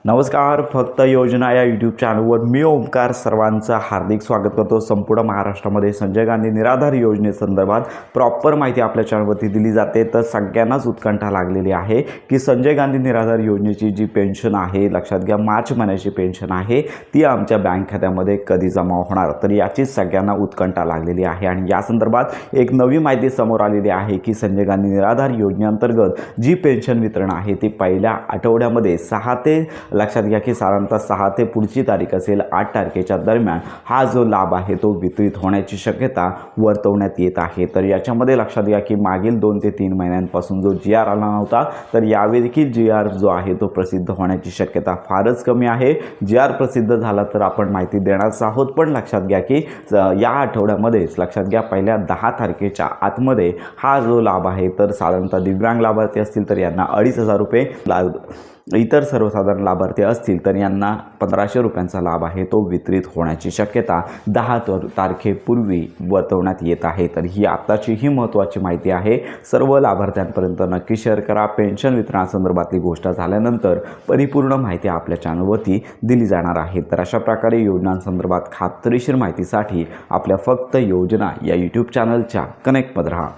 नमस्कार, फक्त योजना या यूट्यूब चॅनलवर मी ओमकार सर्वांचं हार्दिक स्वागत करतो। संपूर्ण महाराष्ट्रामध्ये संजय गांधी निराधार योजनेसंदर्भात प्रॉपर माहिती आपल्या चॅनलवरती दिली जाते। तर सगळ्यांनाच उत्कंठा लागलेली आहे की संजय गांधी निराधार योजनेची जी पेन्शन आहे, लक्षात घ्या मार्च महिन्याची पेन्शन आहे, ती आमच्या बँक खात्यामध्ये कधी जमा होणार, तर याची सगळ्यांना उत्कंठा लागलेली आहे। आणि या संदर्भात एक नवी माहिती समोर आलेली आहे की संजय गांधी निराधार योजनेअंतर्गत जी पेन्शन वितरण आहे ती पहिल्या आठवड्यामध्ये 6 ते लक्षात घ्या की साधारणतः 6 ते पुढची तारीख असेल 8 तारखेच्या दरम्यान हा जो लाभ आहे तो वितरित होण्याची शक्यता वर्तवण्यात येत आहे। तर याच्यामध्ये लक्षात घ्या की मागील 2 ते 3 महिन्यांपासून जो जी आर आला नव्हता, तर यावेळी देखील जी आर जो आहे तो प्रसिद्ध होण्याची शक्यता फारच कमी आहे। जी आर प्रसिद्ध झाला तर आपण माहिती देणारच आहोत, पण लक्षात घ्या की या आठवड्यामध्येच लक्षात घ्या पहिल्या 10 तारखेच्या आतमध्ये हा जो लाभ आहे, तर साधारणतः दिव्यांग लाभार्थी असतील तर यांना 2,500 रुपये, इतर सर्वसाधारण लाभार्थी असतील तर यांना 1,500 रुपयांचा लाभ आहे तो वितरित होण्याची शक्यता 10 तारखेपूर्वी वर्तवण्यात येत आहे। तर ही आताची ही महत्त्वाची माहिती आहे, सर्व लाभार्थ्यांपर्यंत नक्की शेअर करा। पेन्शन वितरणासंदर्भातली गोष्ट झाल्यानंतर परिपूर्ण माहिती आपल्या चॅनलवरती दिली जाणार आहे। तर अशा प्रकारे योजनांसंदर्भात खात्रीशीर माहितीसाठी आपल्या फक्त योजना या यूट्यूब चॅनलच्या कनेक्टमध्ये राहा।